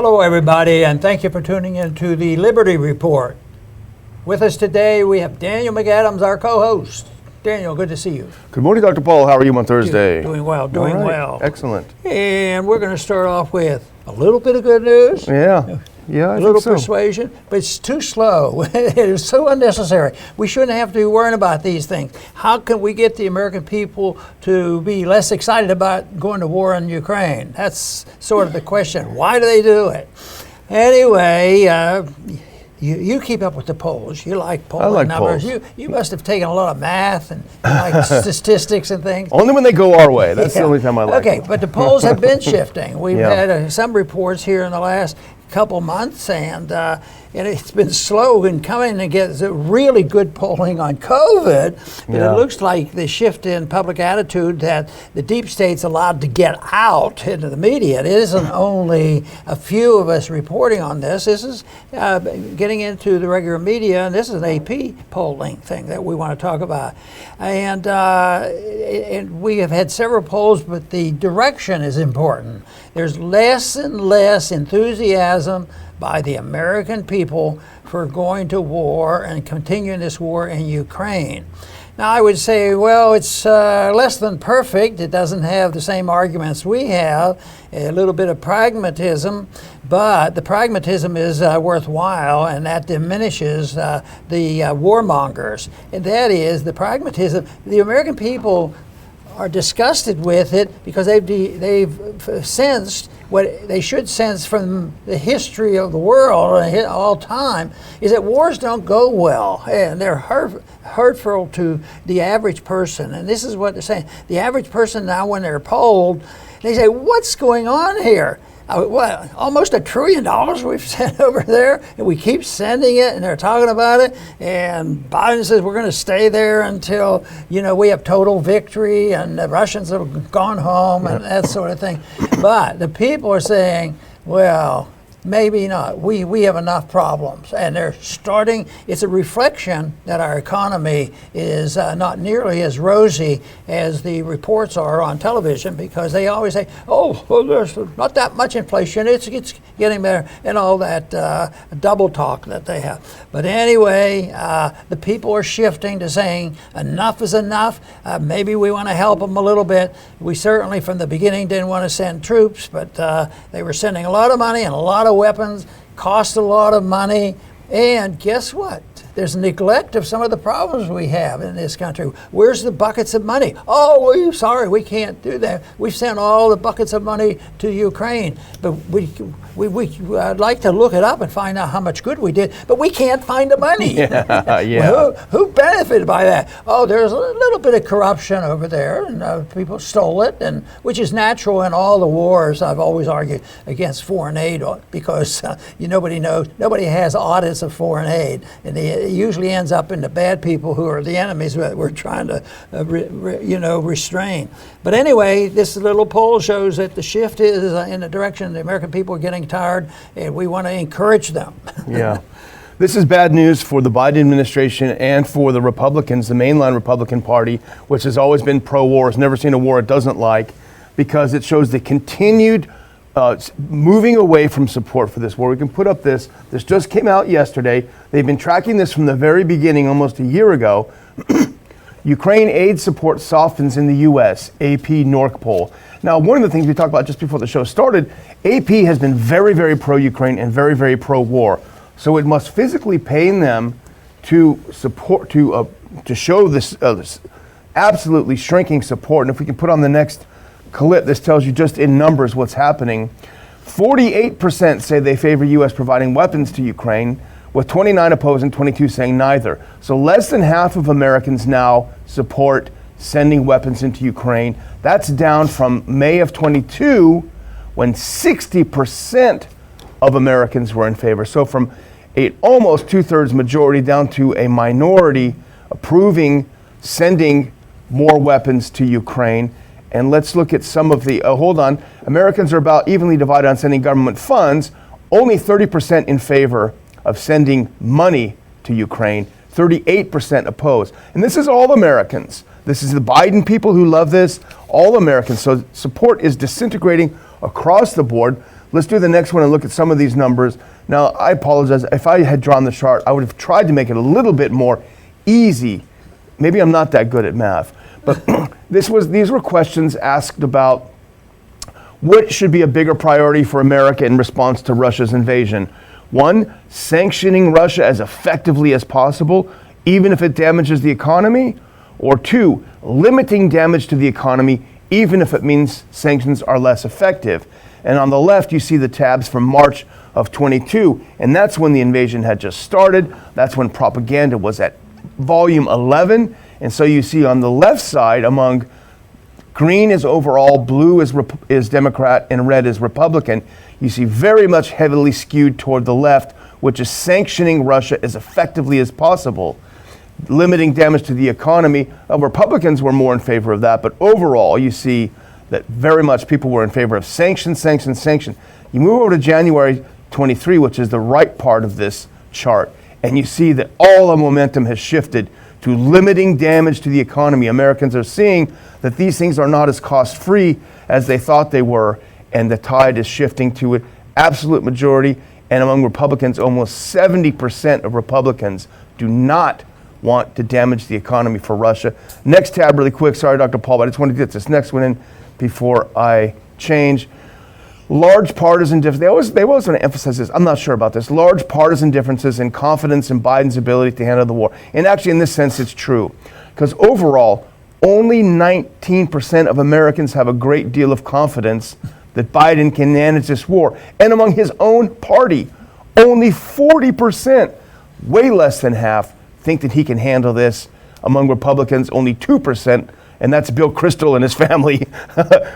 Hello, everybody, and thank you for tuning in to the Liberty Report. With us today, we have Daniel McAdams, our co-host. Daniel, good to see you. Good morning, Dr. Paul. How are you on Thursday? Doing well. Excellent. And we're going to start off with a little bit of good news. Yeah, a little persuasion, but it's too slow. It is so unnecessary. We shouldn't have to be worrying about these things. How can we get the American people to be less excited about going to war in Ukraine? That's sort of the question. Why do they do it? Anyway, you keep up with the polls. You like polling numbers. Polls. You must have taken a lot of math and like statistics and things. Only when they go our way. That's the only time I like Okay, them. but the polls have been shifting. We've had some reports here in the last couple months, and it's been slow in coming to get really good polling on COVID, but it looks like the shift in public attitude that the deep state's allowed to get out into the media. It isn't only a few of us reporting on this. This is getting into the regular media, and this is an AP polling thing that we want to talk about. And we have had several polls, but the direction is important. There's less and less enthusiasm by the American people for going to war and continuing this war in Ukraine. Now, I would say, well, it's less than perfect. It doesn't have the same arguments we have, a little bit of pragmatism, but the pragmatism is worthwhile, and that diminishes the warmongers. And that is the pragmatism. The American people are disgusted with it because they've sensed what they should sense from the history of the world all time is that wars don't go well, and they're hurtful to the average person. And this is what they're saying. The average person now, when they're polled, they say, what's going on here? What, almost $1 trillion we've sent over there, and we keep sending it, and they're talking about it, and Biden says we're going to stay there until, we have total victory and the Russians have gone home and that sort of thing. But the people are saying, well, maybe not. We have enough problems. And they're starting, it's a reflection that our economy is not nearly as rosy as the reports are on television, because they always say, oh, well, there's not that much inflation, it's getting better, and all that double talk that they have. But anyway, the people are shifting to saying enough is enough. Maybe we want to help them a little bit. We certainly from the beginning didn't want to send troops, but they were sending a lot of money and a lot of weapons, cost a lot of money, and guess what? There's neglect of some of the problems we have in this country. Where's the buckets of money? Oh, we're sorry, we can't do that. We've sent all the buckets of money to Ukraine, but I'd like to look it up and find out how much good we did, but we can't find the money. Well, who benefited by that? Oh, there's a little bit of corruption over there, and people stole it, and which is natural in all the wars. I've always argued against foreign aid because nobody has audits of foreign aid, and it usually ends up in the bad people who are the enemies that we're trying to restrain. But anyway, this little poll shows that the shift is in the direction the American people are getting tired, and we want to encourage them. Yeah. This is bad news for the Biden administration and for the Republicans, the mainline Republican Party, which has always been pro-war, has never seen a war it doesn't like, because it shows the continued moving away from support for this war. We can put up this just came out yesterday. They've been tracking this from the very beginning, almost a year ago. Ukraine aid support softens in the U.S., AP NORC poll. Now, one of the things we talked about just before the show started, AP has been very, very pro-Ukraine and very, very pro-war. So it must physically pain them to support, to show this absolutely shrinking support. And if we can put on the next clip, this tells you just in numbers what's happening. 48% say they favor U.S. providing weapons to Ukraine, with 29 opposing, 22 saying neither. So less than half of Americans now support sending weapons into Ukraine. That's down from May of 22, when 60% of Americans were in favor. So from a almost 2/3 majority down to a minority approving sending more weapons to Ukraine. And let's look at some of the, Americans are about evenly divided on sending government funds, only 30% in favor of sending money to Ukraine, 38% opposed. And this is all Americans. This is the Biden people who love this, all Americans. So support is disintegrating across the board. Let's do the next one and look at some of these numbers. Now, I apologize. If I had drawn the chart, I would have tried to make it a little bit more easy. Maybe I'm not that good at math. But these were questions asked about what should be a bigger priority for America in response to Russia's invasion. 1, sanctioning Russia as effectively as possible, even if it damages the economy. Or 2, limiting damage to the economy, even if it means sanctions are less effective. And on the left, you see the tabs from March of 22, and that's when the invasion had just started. That's when propaganda was at volume 11. And so you see on the left side, among green is overall, blue is Democrat, and red is Republican, you see very much heavily skewed toward the left, which is sanctioning Russia as effectively as possible, limiting damage to the economy. Republicans were more in favor of that, but overall you see that very much people were in favor of sanction. You move over to January 23, which is the right part of this chart, and you see that all the momentum has shifted to limiting damage to the economy. Americans are seeing that these things are not as cost-free as they thought they were, and the tide is shifting to an absolute majority. And among Republicans, almost 70% of Republicans do not want to damage the economy for Russia. Next tab really quick. Sorry, Dr. Paul, but I just wanted to get this next one in before I change. Large partisan differences. They always want to emphasize this. I'm not sure about this. Large partisan differences in confidence in Biden's ability to handle the war. And actually, in this sense, it's true. Because overall, only 19% of Americans have a great deal of confidence that Biden can manage this war. And among his own party, only 40%, way less than half, think that he can handle this. Among Republicans, only 2%. And that's Bill Kristol and his family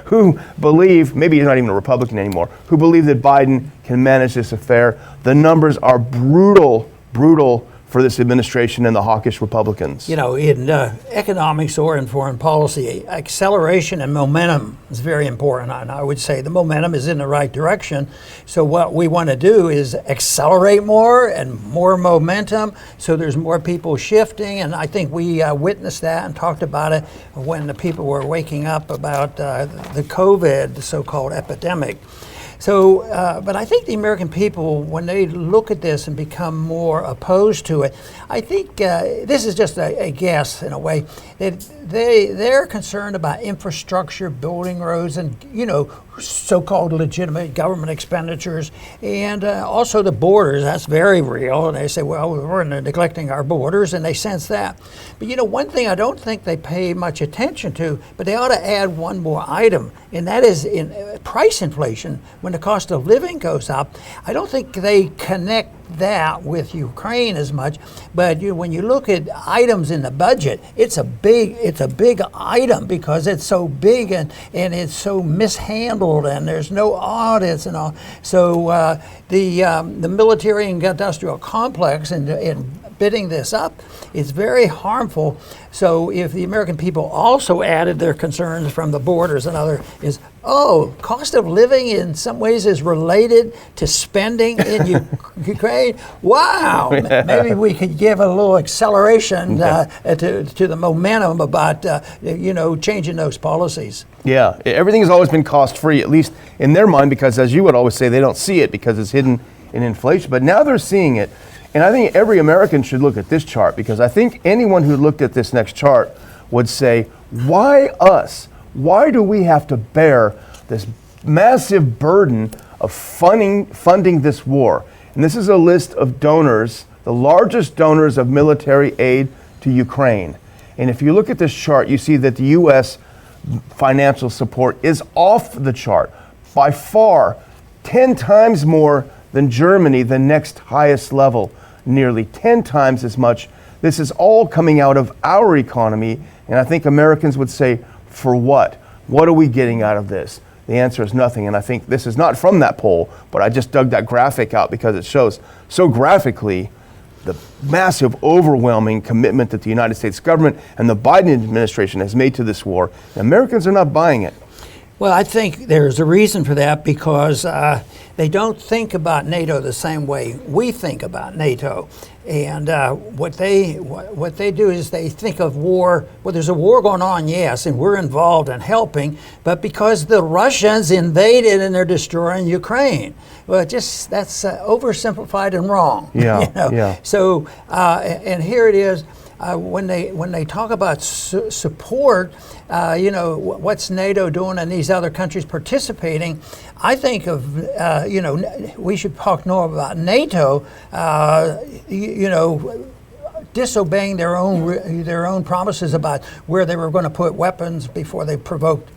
who believe, maybe he's not even a Republican anymore, who believe that Biden can manage this affair. The numbers are brutal for this administration and the hawkish Republicans. You know, in economics or in foreign policy, acceleration and momentum is very important. And I would say the momentum is in the right direction. So what we want to do is accelerate more and more momentum so there's more people shifting. And I think we witnessed that and talked about it when the people were waking up about the COVID, the so-called epidemic. So, but I think the American people, when they look at this and become more opposed to it, I think this is just a guess in a way, that they're concerned about infrastructure, building roads, and, you know, so-called legitimate government expenditures, and also the borders. That's very real. And they say, well, we're neglecting our borders, and they sense that. But, you know, one thing I don't think they pay much attention to, but they ought to add one more item, and that is in price inflation. When the cost of living goes up, I don't think they connect that with Ukraine as much, but when you look at items in the budget, it's a big item because it's so big and it's so mishandled and there's no audits and all. So the military and industrial complex in bidding this up is very harmful. So if the American people also added their concerns from the borders and other is, cost of living in some ways is related to spending in Ukraine. Wow, maybe we could give a little acceleration to the momentum about changing those policies. Yeah, everything has always been cost-free, at least in their mind, because as you would always say, they don't see it because it's hidden in inflation. But now they're seeing it. And I think every American should look at this chart, because I think anyone who looked at this next chart would say, why us? Why do we have to bear this massive burden of funding this war? And this is a list of donors, the largest donors of military aid to Ukraine. And if you look at this chart, you see that the U.S. financial support is off the chart by far, 10 times more than Germany, the next highest level, nearly 10 times as much. This is all coming out of our economy, and I think Americans would say, for what? What are we getting out of this? The answer is nothing, and I think this is not from that poll, but I just dug that graphic out because it shows so graphically the massive, overwhelming commitment that the United States government and the Biden administration has made to this war. Americans are not buying it. Well, I think there's a reason for that because they don't think about NATO the same way we think about NATO. And what they do is they think of war. Well, there's a war going on, yes, and we're involved in helping, but because the Russians invaded and they're destroying Ukraine. Well, that's oversimplified and wrong. Yeah. So, and here it is. When they talk about support, what's NATO doing and these other countries participating, I think of, we should talk more about NATO, disobeying their own promises about where they were going to put weapons before they provoked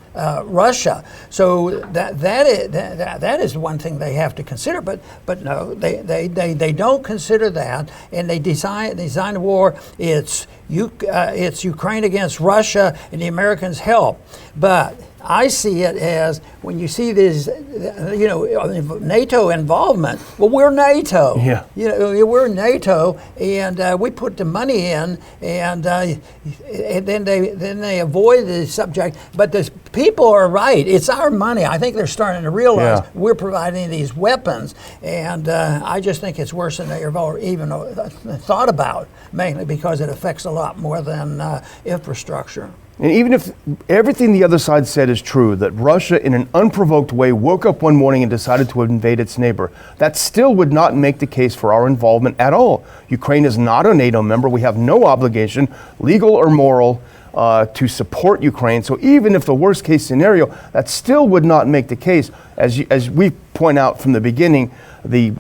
Russia. So that is one thing they have to consider. But no, they don't consider that, and they design a war. It's Ukraine against Russia, and the Americans help. But I see it as when you see this, NATO involvement. Well, we're NATO. Yeah. We're NATO, and we put the money in, and then they avoid the subject. But the people are right. It's our money. I think they're starting to realize we're providing these weapons, and I just think it's worse than they've ever even thought about. Mainly because it affects a lot more than infrastructure. And even if everything the other side said is true, that Russia in an unprovoked way woke up one morning and decided to invade its neighbor, that still would not make the case for our involvement at all. Ukraine is not a NATO member. We have no obligation, legal or moral, to support Ukraine. So even if the worst case scenario, that still would not make the case. As we point out from the beginning, the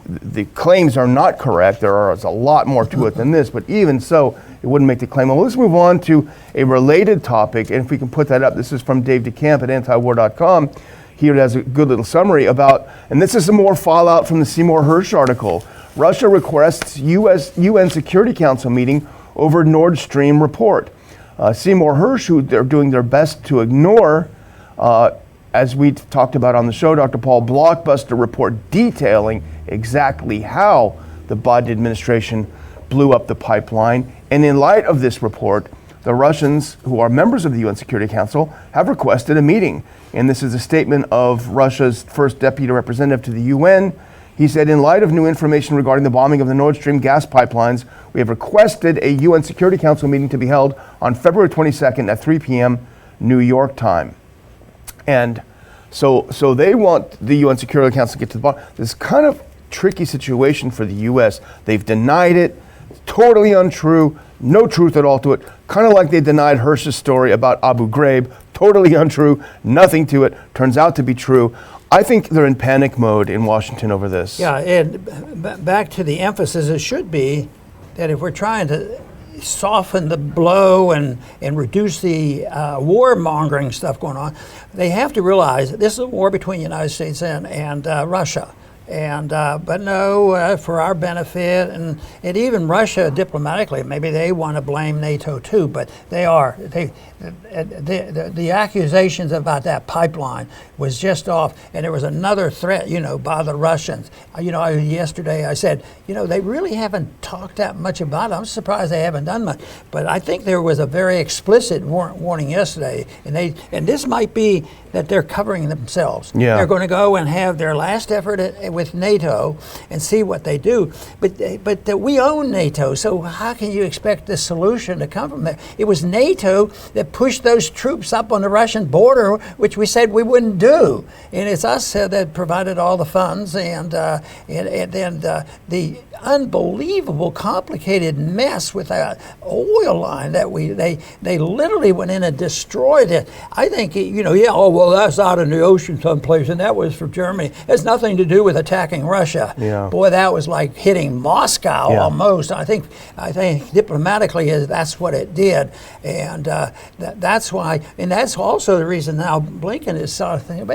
claims are not correct. There is a lot more to it than this, but even so, it wouldn't make the claim. Well, let's move on to a related topic, and if we can put that up, this is from Dave DeCamp at antiwar.com. Here it has a good little summary about, and this is some more fallout from the Seymour Hersh article. Russia requests UN Security Council meeting over Nord Stream report. Seymour Hersh, who they're doing their best to ignore, as we talked about on the show, Dr. Paul, blockbuster report detailing exactly how the Biden administration blew up the pipeline. And in light of this report, the Russians, who are members of the UN Security Council, have requested a meeting. And this is a statement of Russia's first deputy representative to the UN. He said, in light of new information regarding the bombing of the Nord Stream gas pipelines, we have requested a UN Security Council meeting to be held on February 22nd at 3 p.m. New York time. And so they want the UN Security Council to get to the bottom. This kind of tricky situation for the U.S. They've denied it. Totally untrue, no truth at all to it. Kind of like they denied Hersh's story about Abu Ghraib. Totally untrue, nothing to it. Turns out to be true. I think they're in panic mode in Washington over this. Yeah, and back to the emphasis, it should be that if we're trying to soften the blow and reduce the warmongering stuff going on, they have to realize that this is a war between the United States and Russia. And but no, for our benefit, and even Russia diplomatically, maybe they want to blame NATO too, but the accusations about that pipeline was just off, and there was another threat, by the Russians. Yesterday I said, they really haven't talked that much about it. I'm surprised they haven't done much, but I think there was a very explicit warning yesterday, and this might be that they're covering themselves. Yeah. They're going to go and have their last effort with NATO and see what they do. But we own NATO, so how can you expect the solution to come from there? It was NATO that pushed those troops up on the Russian border, which we said we wouldn't do. And it's us that provided all the funds, and then the unbelievable complicated mess with that oil line that they literally went in and destroyed it. I think, that's out in the ocean someplace, and that was for Germany. It has nothing to do with attacking Russia. Yeah. Boy, that was like hitting Moscow almost. I think diplomatically that's what it did, and that's why, and that's also the reason now Blinken is sort of thinking,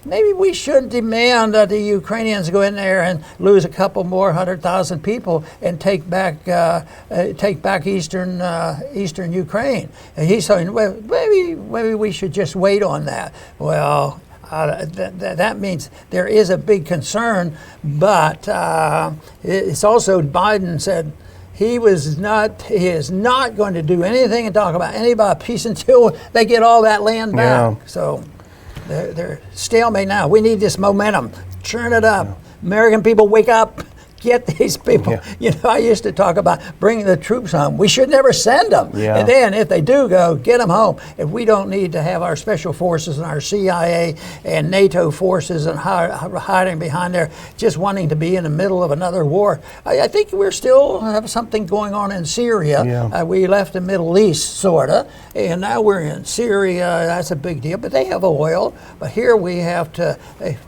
maybe we should demand that the Ukrainians go in there and lose a couple more 100,000 people and take back eastern Ukraine. And he's saying, well, maybe we should just wait on that. Well, that means there is a big concern, but it's also Biden said he is not going to do anything and talk about any about peace until they get all that land back. Yeah. So they're stalemate now. We need this momentum. churn it up. American people, wake up. Get these people. Yeah. You know, I used to talk about bringing the troops home. We should never send them. Yeah. And then if they do go, get them home. If we don't need to have our special forces and our CIA and NATO forces and hiding behind there, just wanting to be in the middle of another war. I think we're still have something going on in Syria. Yeah. We left the Middle East, sort of, and now we're in Syria. That's a big deal. But they have oil. But here we have to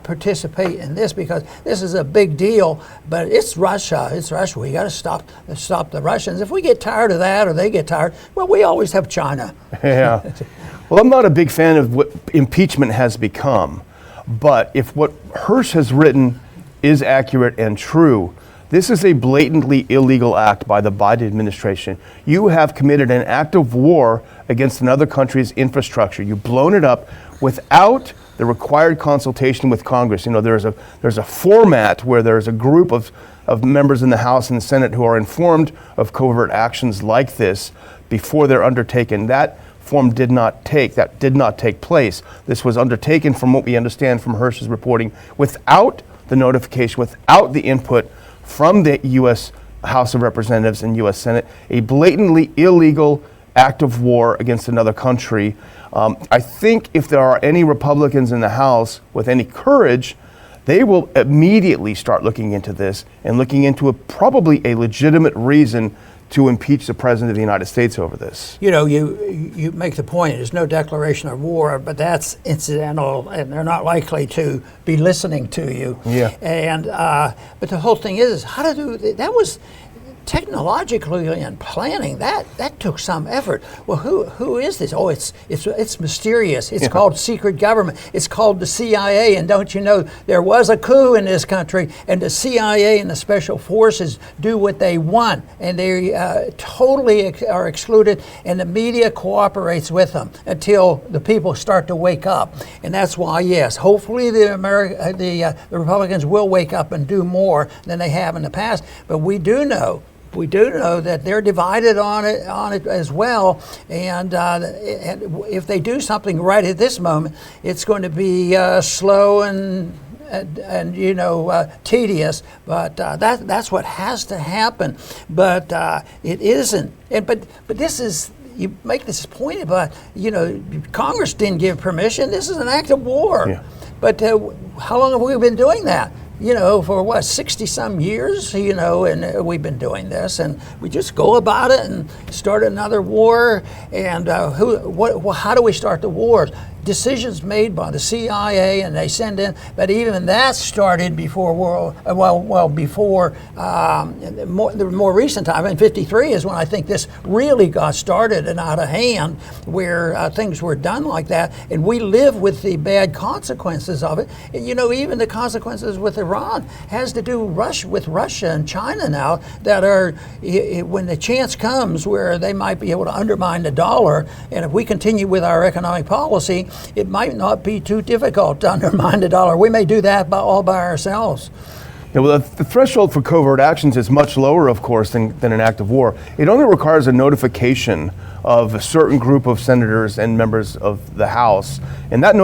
participate in this because this is a big deal. But it's Russia. It's Russia. We got to stop the Russians. If we get tired of that, or they get tired, well, we always have China. Yeah. Well, I'm not a big fan of what impeachment has become, but if what Hirsch has written is accurate and true, this is a blatantly illegal act by the Biden administration. You have committed an act of war against another country's infrastructure. You've blown it up without the required consultation with Congress. You know, there's a format where there's a group of members in the House and the Senate who are informed of covert actions like this before they're undertaken. That did not take place. This was undertaken, from what we understand from Hirsch's reporting, without the notification, without the input from the U.S. House of Representatives and U.S. Senate, a blatantly illegal act of war against another country. I think if there are any Republicans in the House with any courage, they will immediately start looking into this and looking into probably a legitimate reason to impeach the President of the United States over this. You know, you make the point, there's no declaration of war, but that's incidental, and they're not likely to be listening to you. Yeah. And but the whole thing is how to do that was technologically and planning that took some effort. Well, who is this? Oh, it's mysterious. It's called secret government. It's called the CIA. And don't you know there was a coup in this country, and the CIA and the special forces do what they want, and they totally are excluded, and the media cooperates with them until the people start to wake up. And that's why, yes, hopefully the Republicans will wake up and do more than they have in the past. But we do know that they're divided on it as well, and if they do something right at this moment, it's going to be slow and tedious. But that's what has to happen. But it isn't. But this is. You make this point about Congress didn't give permission. This is an act of war. Yeah. But how long have we been doing that? For what, 60-some years, and we've been doing this, and we just go about it and start another war. And how do we start the wars? Decisions made by the CIA, and they send in, but even that started before before the more recent time. In '53 is when I think this really got started and out of hand, where things were done like that, and we live with the bad consequences of it. And, even the consequences with Iran has to do with Russia and China now, that are, when the chance comes where they might be able to undermine the dollar, and if we continue with our economic policy, it might not be too difficult to undermine the dollar. We may do that all by ourselves. Yeah, well, the threshold for covert actions is much lower, of course, than an act of war. It only requires a notification of a certain group of senators and members of the House, and that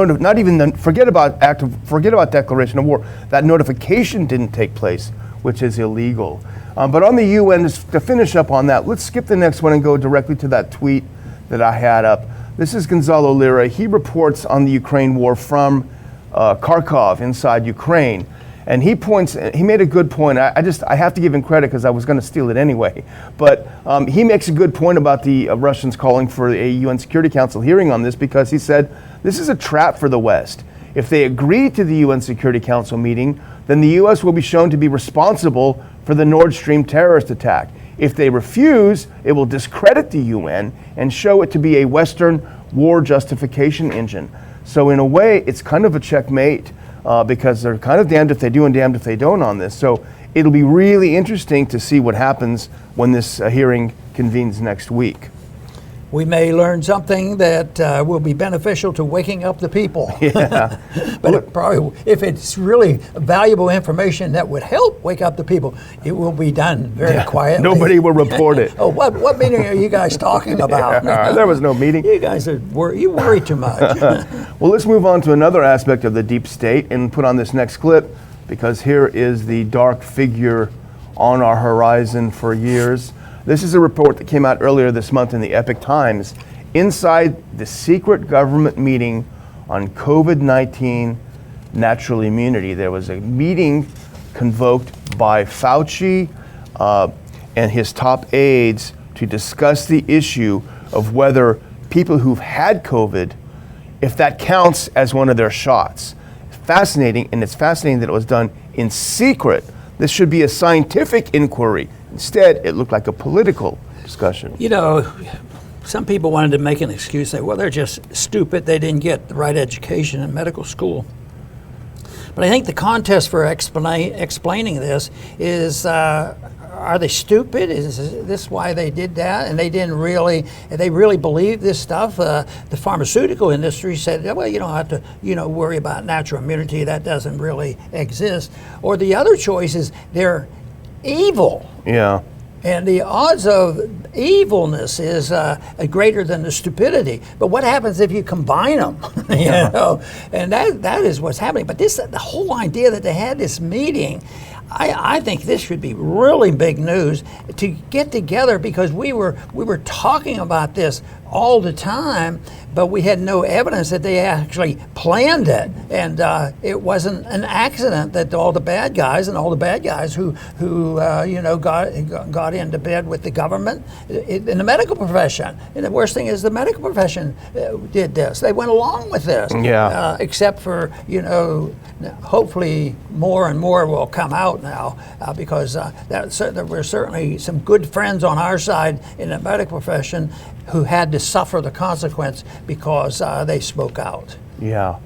forget about declaration of war. That notification didn't take place, which is illegal. But on the UN, to finish up on that, let's skip the next one and go directly to that tweet that I had up. This is Gonzalo Lira. He reports on the Ukraine war from Kharkov inside Ukraine. And he made a good point. I have to give him credit because I was going to steal it anyway. But he makes a good point about the Russians calling for a UN Security Council hearing on this, because he said, this is a trap for the West. If they agree to the UN Security Council meeting, then the US will be shown to be responsible for the Nord Stream terrorist attack. If they refuse, it will discredit the UN and show it to be a Western war justification engine. So in a way, it's kind of a checkmate, because they're kind of damned if they do and damned if they don't on this. So it'll be really interesting to see what happens when this hearing convenes next week. We may learn something that will be beneficial to waking up the people. Yeah. But if it's really valuable information that would help wake up the people, it will be done very quietly. Nobody will report it. Oh, what meeting are you guys talking about? There was no meeting. You guys you worry too much. Well, let's move on to another aspect of the deep state and put on this next clip. because here is the dark figure on our horizon for years. This is a report that came out earlier this month in the Epoch Times. Inside the secret government meeting on COVID-19 natural immunity, there was a meeting convoked by Fauci and his top aides to discuss the issue of whether people who've had COVID, if that counts as one of their shots. Fascinating, and it's fascinating that it was done in secret. This should be a scientific inquiry. Instead, it looked like a political discussion. You know, some people wanted to make an excuse, say, well, they're just stupid. They didn't get the right education in medical school. But I think the contest for explaining this is, are they stupid? Is this why they did that? And they really believe this stuff? The pharmaceutical industry said, well, you don't have to, worry about natural immunity. That doesn't really exist. Or the other choice is they're evil. Yeah. And the odds of evilness is greater than the stupidity. But what happens if you combine them? And that is what's happening. But the whole idea that they had this meeting, I think this should be really big news to get together, because we were talking about this all the time, but we had no evidence that they actually planned it, and it wasn't an accident that all the bad guys who got into bed with the government in the medical profession. And the worst thing is the medical profession did this. They went along with this. Yeah. Except for hopefully more and more will come out now, because there were certainly some good friends on our side in the medical profession who had to suffer the consequence because they spoke out. Yeah.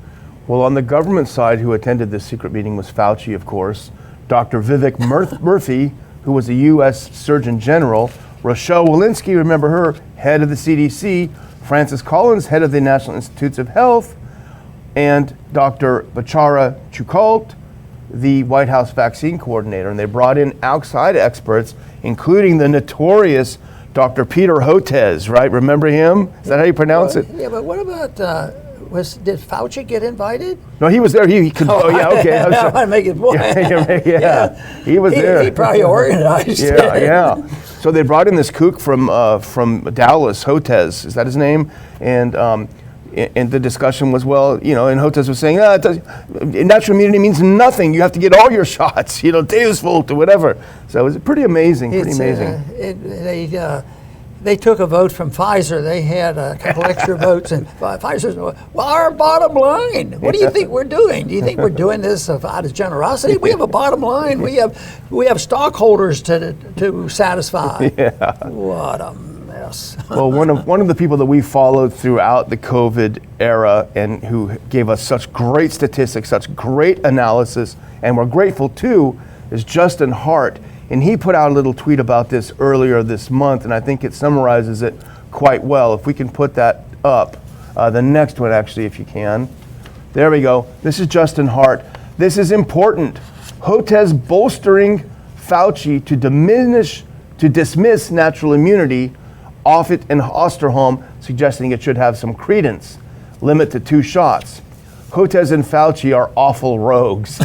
Well, on the government side, who attended this secret meeting was Fauci, of course, Dr. Vivek Murthy, who was a U.S. Surgeon General, Rochelle Walensky, remember her, head of the CDC, Francis Collins, head of the National Institutes of Health, and Dr. Bachara Chukolt, the White House vaccine coordinator. And they brought in outside experts, including the notorious Dr. Peter Hotez, right? Remember him? Is that how you pronounce it? Yeah, but what about, did Fauci get invited? No, he was there. He could, yeah, okay. I want to make it point. Yeah, he was there. He probably organized it. Yeah. So they brought in this kook from Dallas, Hotez, is that his name? And the discussion was, and Hotez was saying, natural immunity means nothing. You have to get all your shots, Deus Vult or whatever. So it was pretty amazing, They took a vote from Pfizer. They had a couple extra votes, and Pfizer said, well, our bottom line. What do you think we're doing? Do you think we're doing this out of generosity? We have a bottom line. We have stockholders to satisfy. Yeah. What a mess. Well, one of the people that we followed throughout the COVID era and who gave us such great statistics, such great analysis, and we're grateful too, is Justin Hart. And he put out a little tweet about this earlier this month, and I think it summarizes it quite well. If we can put that up, the next one actually, if you can. There we go. This is Justin Hart. This is important. Hotez bolstering Fauci to dismiss natural immunity. Offit and Osterholm suggesting it should have some credence. Limit to 2 shots. Hotez and Fauci are awful rogues.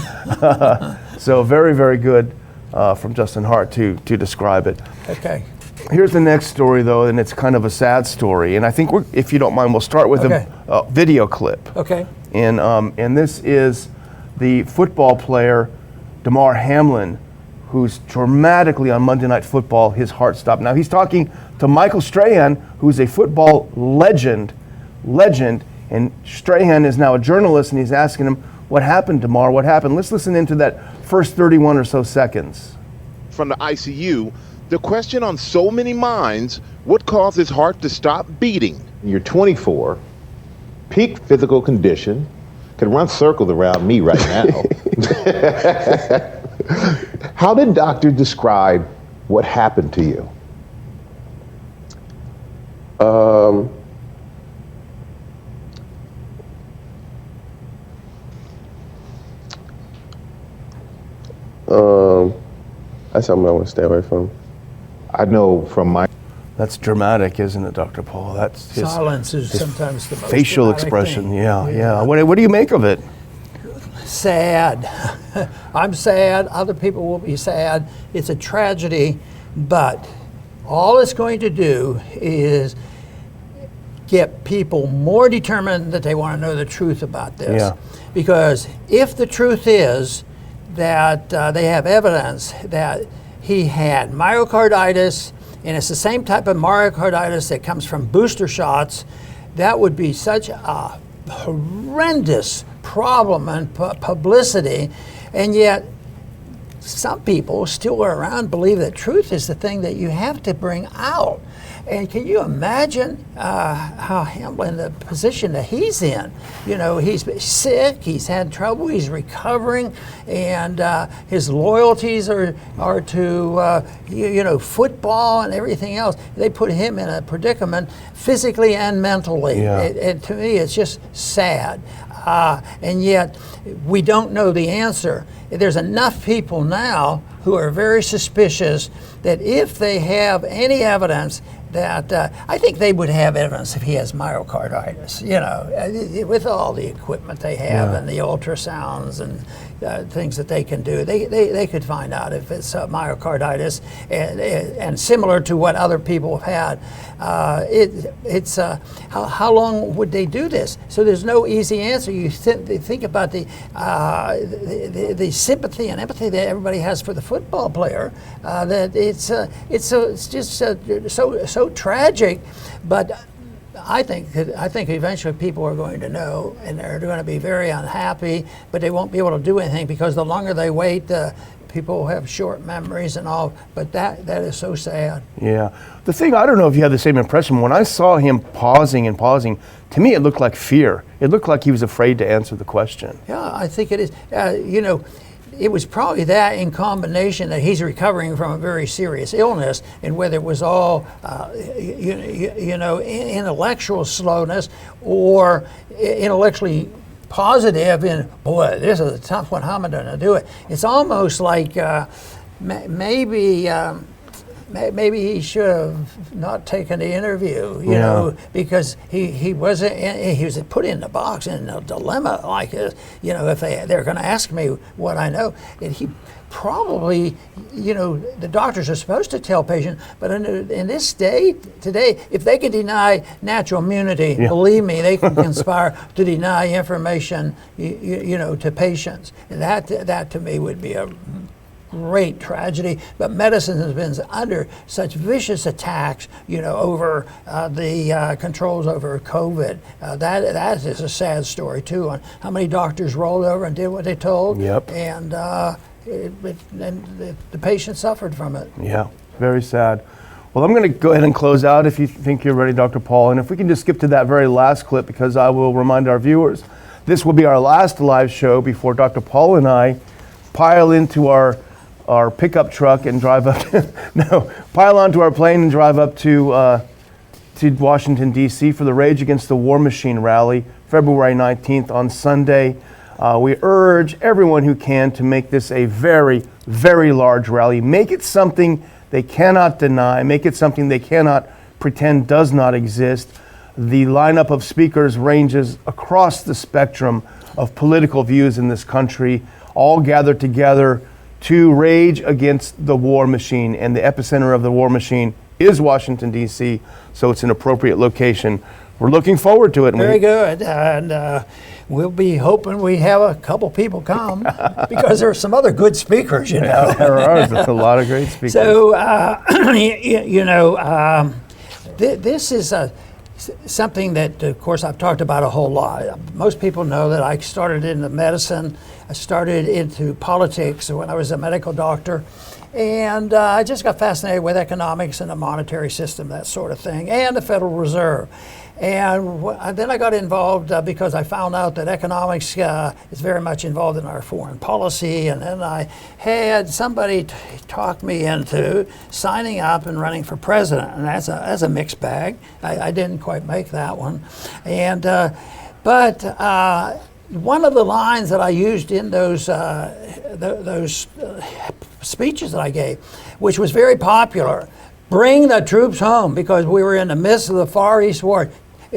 So very, very good. From Justin Hart to describe it. Okay. Here's the next story, though, and it's kind of a sad story. And I think, if you don't mind, we'll start with a video clip. Okay. And this is the football player Damar Hamlin, who's dramatically on Monday Night Football, his heart stopped. Now he's talking to Michael Strahan, who's a football legend, and Strahan is now a journalist, and he's asking him, what happened, Damar? What happened? Let's listen into that first 31 or so seconds. From the ICU, the question on so many minds, what caused his heart to stop beating? You're 24, peak physical condition, could run circles around me right now. How did doctors describe what happened to you? That's something I want to stay away from. I know from my... That's dramatic, isn't it, Dr. Paul? That's silence is sometimes the most facial dramatic expression. thing. Yeah. What do you make of it? sad. I'm sad. Other people will be sad. It's a tragedy, but all it's going to do is get people more determined that they want to know the truth about this. Yeah. Because if the truth is that they have evidence that he had myocarditis, and it's the same type of myocarditis that comes from booster shots, that would be such a horrendous problem and publicity, and yet some people still are around believe that truth is the thing that you have to bring out. And can you imagine how Hamlin, the position that he's in? You know, he's sick, he's had trouble, he's recovering, and his loyalties are to football and everything else. They put him in a predicament physically and mentally. Yeah. And to me, it's just sad. And yet, we don't know the answer. There's enough people now who are very suspicious that if they have any evidence that, I think they would have evidence if he has myocarditis, with all the equipment they have and the ultrasounds and things that they can do. They could find out if it's myocarditis, and similar to what other people have had. How long would they do this? So there's no easy answer. You think about the sympathy and empathy that everybody has for the football player. That it's just so tragic, but I think eventually people are going to know, and they're going to be very unhappy, but they won't be able to do anything because the longer they wait, people have short memories and all. But that is so sad. Yeah. The thing, I don't know if you have the same impression. When I saw him pausing, to me it looked like fear. It looked like he was afraid to answer the question. Yeah, I think it is. It was probably that in combination that he's recovering from a very serious illness, and whether it was all, intellectual slowness or intellectually positive in, boy, this is a tough one, how am I going to do it? It's almost like maybe he should have not taken the interview, you know, because he was put in the box in a dilemma like this. If they're going to ask me what I know, and he probably, the doctors are supposed to tell patients, but in this state today, if they can deny natural immunity, believe me, they can conspire to deny information, to patients, and that to me would be a great tragedy. But medicine has been under such vicious attacks, over the controls over COVID. That is a sad story too, on how many doctors rolled over and did what they told. Yep. And the patient suffered from it. Yeah, very sad. Well, I'm going to go ahead and close out if you think you're ready, Dr. Paul. And if we can just skip to that very last clip, because I will remind our viewers, this will be our last live show before Dr. Paul and I pile into our pickup truck and drive up pile onto our plane and drive up to Washington, D.C. for the Rage Against the War Machine rally, February 19th on Sunday. We urge everyone who can to make this a very, very large rally. Make it something they cannot deny. Make it something they cannot pretend does not exist. The lineup of speakers ranges across the spectrum of political views in this country, all gathered together to rage against the war machine. And the epicenter of the war machine is Washington, D.C., so it's an appropriate location. We're looking forward to it. Very good. And we'll be hoping we have a couple people come because there are some other good speakers, There are. There's a lot of great speakers. So, this is something that, of course, I've talked about a whole lot. Most people know that I started into medicine. I started into politics when I was a medical doctor. And I just got fascinated with economics and the monetary system, that sort of thing, and the Federal Reserve. And then I got involved because I found out that economics is very much involved in our foreign policy. And then I had somebody talk me into signing up and running for president. And that's a mixed bag. I didn't quite make that one. And but one of the lines that I used in those speeches that I gave, which was very popular, bring the troops home, because we were in the midst of the Far East War.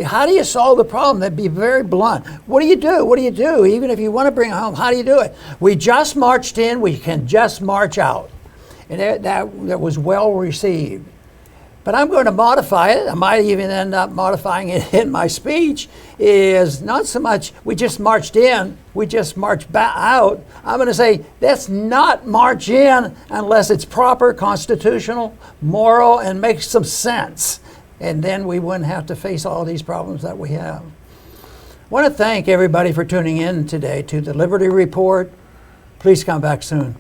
How do you solve the problem? That'd be very blunt. What do you do? What do you do? Even if you want to bring it home, how do you do it? We just marched in, we can just march out. And that was well received. But I'm going to modify it. I might even end up modifying it in my speech, is not so much we just marched in, we just marched back out. I'm going to say let's not march in unless it's proper, constitutional, moral, and makes some sense. And then we wouldn't have to face all these problems that we have. I want to thank everybody for tuning in today to the Liberty Report. Please come back soon.